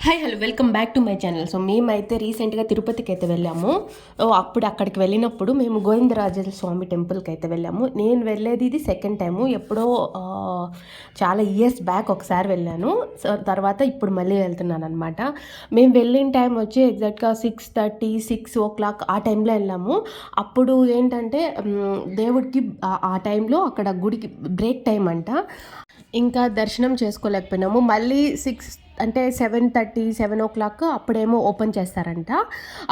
Hi hello welcome back to my channel. So మేమైతే రీసెంట్గా తిరుపతికి అయితే వెళ్ళాము. అప్పుడు అక్కడికి వెళ్ళినప్పుడు మేము గోవిందరాజ స్వామి టెంపుల్కి అయితే వెళ్ళాము. నేను వెళ్ళేది ఇది సెకండ్ టైము. ఎప్పుడో చాలా ఇయర్స్ బ్యాక్ ఒకసారి వెళ్ళాను. సో తర్వాత ఇప్పుడు మళ్ళీ వెళ్తున్నాను అనమాట. మేము వెళ్ళిన టైం వచ్చి ఎగ్జాక్ట్గా 6:30 6 o'clock ఆ టైంలో వెళ్ళాము. అప్పుడు ఏంటంటే దేవుడికి ఆ టైంలో అక్కడ గుడికి బ్రేక్ టైం అంట. ఇంకా దర్శనం చేసుకోలేకపోయినాము. మళ్ళీ 7:30 7 o'clock అప్పుడేమో ఓపెన్ చేస్తారంట.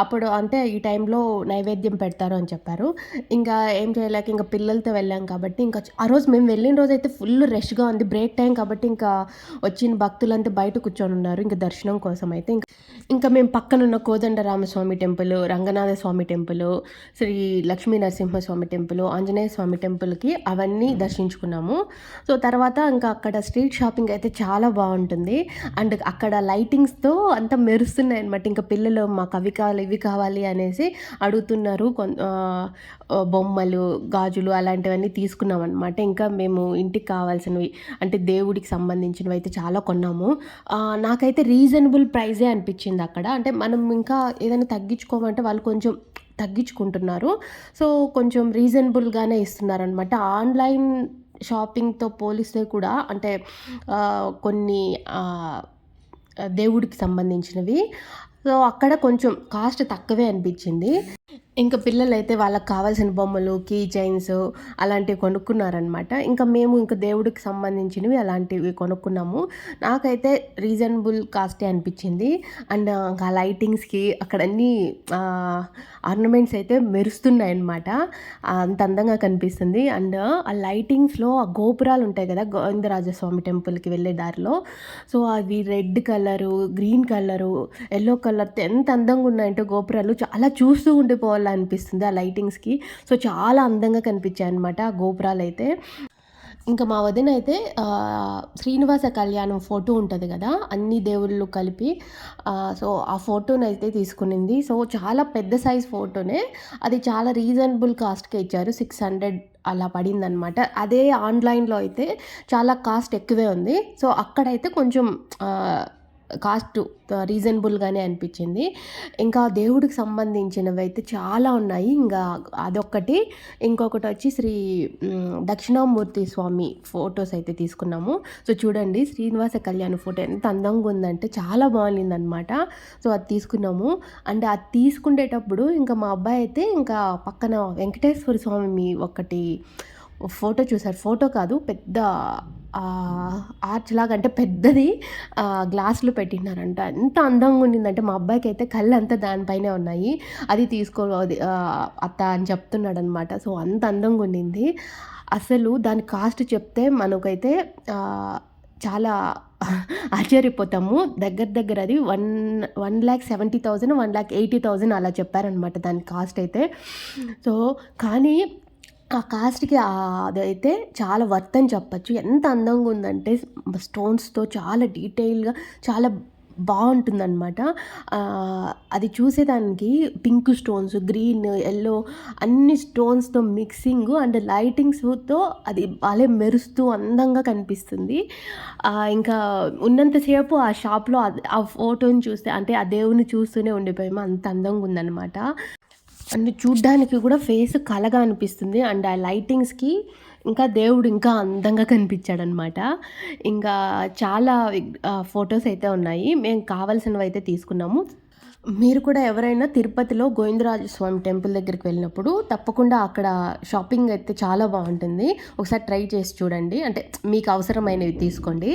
అప్పుడు అంటే ఈ టైంలో నైవేద్యం పెడతారు అని చెప్పారు. ఇంకా ఏం చేయలేక ఇంకా పిల్లలతో వెళ్ళాం కాబట్టి ఇంకా ఆ రోజు మేము వెళ్ళిన రోజు అయితే ఫుల్ రష్గా ఉంది. బ్రేక్ టైం కాబట్టి ఇంకా వచ్చిన భక్తులంతా బయట కూర్చొని ఉన్నారు ఇంకా దర్శనం కోసం అయితే. ఇంకా మేము పక్కనున్న Kodandarama Swamy temple, Ranganatha Swamy temple, Shri Lakshmi Narasimhaswamy temple, Anjaneya స్వామి టెంపుల్కి అవన్నీ దర్శించుకున్నాము. సో తర్వాత ఇంకా అక్కడ స్ట్రీట్ షాపింగ్ అయితే చాలా బాగుంటుంది. అండ్ అక్కడ లైటింగ్స్తో అంతా మెరుస్తున్నాయి అనమాట. ఇంకా పిల్లలు మాకు అవి కావాలి ఇవి కావాలి అనేసి అడుగుతున్నారు. బొమ్మలు, గాజులు అలాంటివన్నీ తీసుకున్నాం అనమాట. ఇంకా మేము ఇంటికి కావాల్సినవి అంటే దేవుడికి సంబంధించినవి అయితే చాలా కొన్నాము. నాకైతే రీజనబుల్ ప్రైజే అనిపించింది అక్కడ. అంటే మనం ఇంకా ఏదైనా తగ్గించుకోమంటే వాళ్ళు కొంచెం తగ్గించుకుంటున్నారు. సో కొంచెం రీజనబుల్గానే ఇస్తున్నారనమాట. ఆన్లైన్ షాపింగ్తో పోలిస్తే కూడా అంటే కొన్ని దేవుడికి సంబంధించినవి సో అక్కడ కొంచెం కాస్ట్ తక్కువే అనిపించింది. ఇంకా పిల్లలైతే వాళ్ళకి కావాల్సిన బొమ్మలు, కీ చైన్స్ అలాంటివి కొనుక్కున్నారనమాట. ఇంకా మేము ఇంకా దేవుడికి సంబంధించినవి అలాంటివి కొనుక్కున్నాము. నాకైతే రీజనబుల్ కాస్టే అనిపించింది. అండ్ ఆ లైటింగ్స్కి అక్కడ అన్నీ ఆర్నమెంట్స్ అయితే మెరుస్తున్నాయి అనమాట. అంత అందంగా కనిపిస్తుంది. అండ్ ఆ లైటింగ్స్లో ఆ గోపురాలు ఉంటాయి కదా గోవిందరాజస్వామి టెంపుల్కి వెళ్ళే దారిలో, సో అవి red colour, green colour, yellow కలర్తో ఎంత అందంగా ఉన్నాయంటే గోపురాలు చాలా చూస్తూ ఉండిపోవాలనిపిస్తుంది ఆ లైటింగ్స్కి. సో చాలా అందంగా కనిపించాయి అనమాట ఆ గోపురాలు అయితే. ఇంకా మా వదిన అయితే శ్రీనివాస కళ్యాణం ఫోటో ఉంటుంది కదా అన్ని దేవుళ్ళు కలిపి, సో ఆ ఫోటోని అయితే తీసుకునింది. సో చాలా పెద్ద సైజ్ ఫోటోనే, అది చాలా రీజనబుల్ కాస్ట్కే ఇచ్చారు. 600 అలా పడిందనమాట. అదే ఆన్లైన్లో అయితే చాలా కాస్ట్ ఎక్కువే ఉంది. సో అక్కడైతే కొంచెం కాస్ట్ రీజనబుల్గానే అనిపించింది. ఇంకా దేవుడికి సంబంధించినవి అయితే చాలా ఉన్నాయి. ఇంకా అదొక్కటి, ఇంకొకటి వచ్చి శ్రీ దక్షిణామూర్తి స్వామి ఫొటోస్ అయితే తీసుకున్నాము. సో చూడండి శ్రీనివాస కళ్యాణ ఫోటో ఎంత అందంగా ఉందంటే చాలా బాగుందనమాట. సో అది తీసుకున్నాము. అండ్ అది తీసుకునేటప్పుడు ఇంకా మా అబ్బాయి అయితే ఇంకా పక్కన వెంకటేశ్వర స్వామి ఒకటి ఫోటో చూసారు. ఫోటో కాదు, పెద్ద ఆర్చ్ లాగా అంటే పెద్దది గ్లాసులు పెట్టినారంట. ఎంత అందంగా ఉండిందంటే మా అబ్బాయికి అయితే కళ్ళు అంతా దానిపైనే ఉన్నాయి. అది తీసుకో అత్త అని చెప్తున్నాడు అనమాట. సో అంత అందంగా ఉండింది. అసలు దాని కాస్ట్ చెప్తే మనకైతే చాలా ఆశ్చర్యపోతాము. దగ్గర అది 1,70,000 1,80,000 అలా చెప్పారనమాట దాని కాస్ట్ అయితే. సో కానీ ఆ కాస్ట్‌కి అదైతే చాలా వర్త్ అని చెప్పొచ్చు. ఎంత అందంగా ఉందంటే స్టోన్స్‌తో చాలా డీటెయిల్‌గా చాలా బావుంటుందనమాట. అది చూసేదానికి పింక్ స్టోన్స్, గ్రీన్, యెల్లో అన్ని స్టోన్స్‌తో మిక్సింగు అండ్ లైటింగ్స్‌తో అది భలే మెరుస్తూ అందంగా కనిపిస్తుంది. ఇంకా ఉన్నంతసేపు ఆ షాప్‌లో ఆ ఫోటోని చూస్తే అంటే ఆ దేవుడిని చూస్తూనే ఉండిపోయాము. అంత అందంగా ఉందనమాట. అండ్ చూడ్డానికి కూడా ఫేస్ కళగా అనిపిస్తుంది. అండ్ ఆ లైటింగ్స్‌కి ఇంకా దేవుడు ఇంకా అందంగా కనిపించాడనమాట. ఇంకా చాలా ఫొటోస్ అయితే ఉన్నాయి. మేము కావాల్సినవైతే తీసుకున్నాము. మీరు కూడా ఎవరైనా తిరుపతిలో గోవిందరాజస్వామి టెంపుల్ దగ్గరికి వెళ్ళినప్పుడు తప్పకుండా అక్కడ షాపింగ్ అయితే చాలా బాగుంటుంది. ఒకసారి ట్రై చేసి చూడండి. అంటే మీకు అవసరమైనవి తీసుకోండి.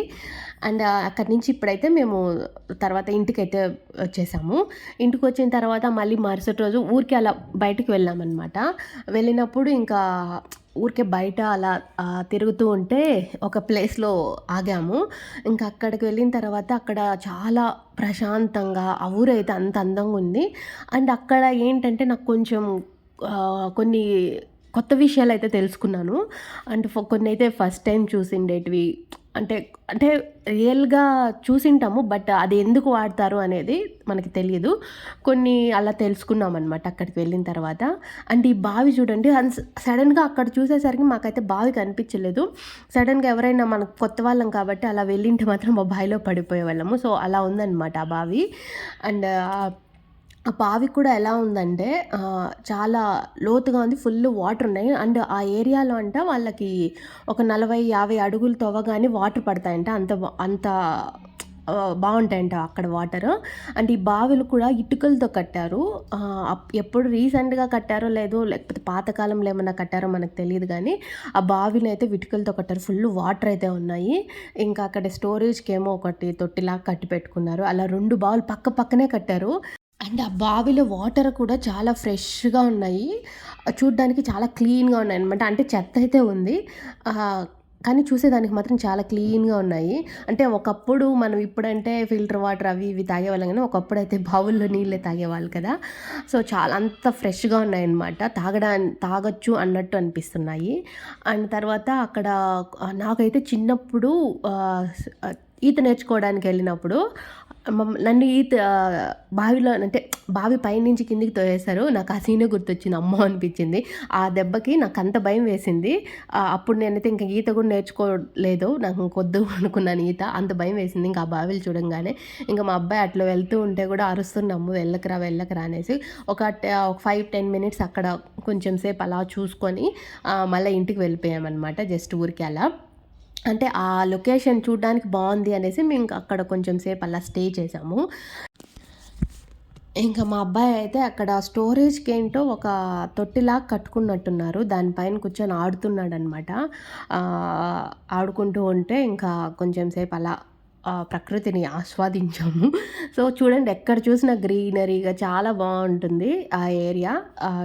అండ్ అక్కడి నుంచి ఇప్పుడైతే మేము తర్వాత ఇంటికైతే వచ్చేసాము. ఇంటికి వచ్చిన తర్వాత మళ్ళీ మరుసటి రోజు ఊరికే అలా బయటికి వెళ్ళామన్నమాట. వెళ్ళినప్పుడు ఇంకా ఊరికే బయట అలా తిరుగుతూ ఉంటే ఒక ప్లేస్లో ఆగాము. ఇంకా అక్కడికి వెళ్ళిన తర్వాత అక్కడ చాలా ప్రశాంతంగా ఆ ఊరైతే అంత అందంగా ఉంది. అండ్ అక్కడ ఏంటంటే నాకు కొంచెం కొన్ని కొత్త విషయాలైతే తెలుసుకున్నాను. అండ్ కొన్ని అయితే ఫస్ట్ టైం చూసిండేటివి అంటే అంటే రియల్‌గా చూసింటాము. బట్ అది ఎందుకు వాడతారు అనేది మనకి తెలీదు. కొన్ని అలా తెలుసుకున్నామనమాట అక్కడికి వెళ్ళిన తర్వాత. అండ్ ఈ బావి చూడండి సడెన్‌గా అక్కడ చూసేసరికి మాకైతే బావి కనిపించలేదు. సడెన్‌గా ఎవరైనా మనకు కొత్త వాళ్ళం కాబట్టి అలా వెళ్ళింటే మాత్రం ఆ బావిలో పడిపోయేవాళ్ళము. సో, అలా ఉందనమాట ఆ బావి. అండ్ ఆ బావి కూడా ఎలా ఉందంటే చాలా లోతుగా ఉంది. ఫుల్ వాటరున్నాయి. అండ్ ఆ ఏరియాలో అంట వాళ్ళకి ఒక 40, 50 అడుగులు తవ్వగానే వాటర్ పడతాయంట. అంత బావుంటాయంట అక్కడ వాటరు. అండ్ ఈ బావిలు కూడా ఇటుకలతో కట్టారు. ఎప్పుడు రీసెంట్‌గా కట్టారో లేదో లేకపోతే పాతకాలంలో ఏమన్నా కట్టారో మనకు తెలీదు గానీ, ఆ బావినైతే ఇటుకలతో కట్టారు. ఫుల్ వాటర్ అయితే ఉన్నాయి. ఇంకా అక్కడ స్టోరేజ్‌కేమో ఒకటి తొట్టిలాగా కట్టి పెట్టుకున్నారు. అలా 2 బావులు పక్క పక్కనే కట్టారు. అండ్ ఆ బావిలో వాటర్ కూడా చాలా ఫ్రెష్‌గా ఉన్నాయి. చూడ్డానికి చాలా క్లీన్‌గా ఉన్నాయన్నమాట. అంటే చెత్తయితే ఉంది. కానీ చూసేదానికి మాత్రం చాలా క్లీన్‌గా ఉన్నాయి. అంటే ఒకప్పుడు మనం ఇప్పుడంటే ఫిల్టర్ వాటర్ అవి ఇవి తాగేవాళ్ళం గానీ, ఒకప్పుడైతే బావుల్లో నీళ్ళే తాగేవాళ్ళు కదా! సో, చాలా అంత ఫ్రెష్‌గా ఉన్నాయన్నమాట. తాగొచ్చు అన్నట్టు అనిపిస్తున్నాయి. అండ్ తర్వాత అక్కడ నాకైతే చిన్నప్పుడు ఈత నేర్చుకోవడానికెళ్ళినప్పుడు నన్ను బావిలో అంటే బావి పైనుంచి కిందకి తోసేశారు. నాకు ఆ సీనే గుర్తొచ్చింది. అమ్మో! అనిపించింది. ఆ దెబ్బకి నాకంత భయం వేసింది. అప్పుడు నేనైతే ఇంక ఈత కూడా నేర్చుకోలేదు. నాకు ఇంకొద్దు అనుకున్నాను ఈత. అంత భయం వేసింది ఇంక ఆ బావిలు చూడంగానే. ఇంక మా అబ్బాయి అట్లా వెళ్తూ ఉంటే కూడా అరుస్తున్నాము. వెళ్ళకురా, వెళ్ళకురా అనేసి. ఒక 5, 10 మినిట్స్ అక్కడ కొంచెం సేపు అలా చూసుకొని మళ్ళా ఇంటికి వెళ్ళిపోయామనమాట. జస్ట్ ఊరికే అలా. అంటే ఆ లొకేషన్ చూడ్డానికి బావుంది అనేసి మేము అక్కడ కొంచెం సేపు అలా స్టే చేసాము. ఇంకా మా అబ్బాయి అయితే అక్కడ స్టోరేజ్‌కేంటో ఒక తొట్టిలాగా కట్టుకున్నట్టున్నారు. దానిపైన కూర్చొని ఆడుతున్నాడనమాట. ఆడుకుంటూ ఉంటే ఇంకా కొంచెం సేపు అలా ప్రకృతిని ఆస్వాదించాము. సో, చూడండి ఎక్కడ చూసినా గ్రీనరీగా చాలా బావుంటుంది ఆ ఏరియా.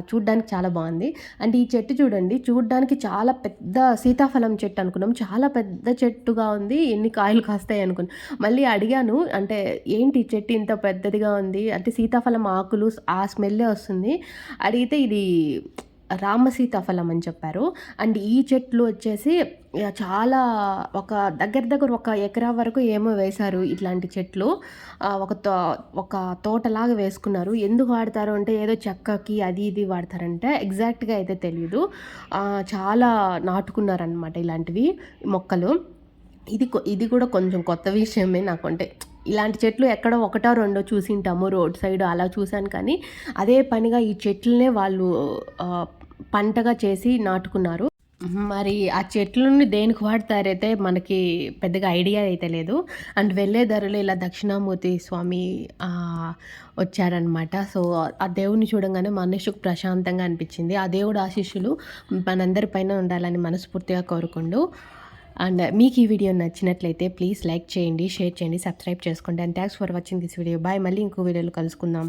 చూడ్డానికి చాలా బావుంది. అండ్ ఈ చెట్టు చూడండి, చూడ్డానికి చాలా పెద్ద సీతాఫలం చెట్టు అనుకున్నాం. చాలా పెద్ద చెట్టుగా ఉంది. ఎన్ని కాయలు కాస్తాయి అనుకున్నా. మళ్ళీ అడిగాను అంటే, "ఏంటి ఈ చెట్టు ఇంత పెద్దదిగా ఉంది?" అంటే సీతాఫలం ఆకులు ఆ స్మెల్లే వస్తుంది. అడిగితే ఇది రామ సీతాఫలం అని చెప్పారు. అండ్ ఈ చెట్లు వచ్చేసి చాలా దగ్గర దగ్గర ఒక ఎకరా వరకు ఏమో వేశారు ఇట్లాంటి చెట్లు. ఒక తోటలాగా వేసుకున్నారు. ఎందుకు వాడతారు అంటే ఏదో చెక్కకి అది ఇది వాడతారంటే ఎగ్జాక్ట్‌గా అయితే తెలీదు. చాలా నాటుకున్నారనమాట ఇలాంటివి మొక్కలు. ఇది కూడా కొంచెం కొత్త విషయమే నాకు. అంటే ఇలాంటి చెట్లు ఎక్కడో ఒకటో రెండో చూసింటాము రోడ్ సైడ్ అలా చూసాను కానీ, అదే పనిగా ఈ చెట్లనే వాళ్ళు పంటగా చేసి నాటుకున్నారు. మరి ఆ చెట్లని దేనికి వాడతారైతే మనకి పెద్దగా ఐడియా అయితే లేదు. అండ్ వెళ్ళే దారిలో ఇలా దక్షిణామూర్తి స్వామి వచ్చారనమాట. సో, ఆ దేవుడిని చూడంగానే మనసుకు ప్రశాంతంగా అనిపించింది. ఆ దేవుడి ఆశీస్సులు మనందరి పైన ఉండాలని మనస్ఫూర్తిగా కోరుకుంటూ అండ్ మీకు ఈ వీడియో నచ్చినట్లయితే ప్లీజ్ లైక్ చేయండి, షేర్ చేయండి, సబ్స్క్రైబ్ చేసుకోండి. And thanks for watching this video. Bye. మళ్ళీ ఇంకో వీడియోలో కలుసుకుందాం.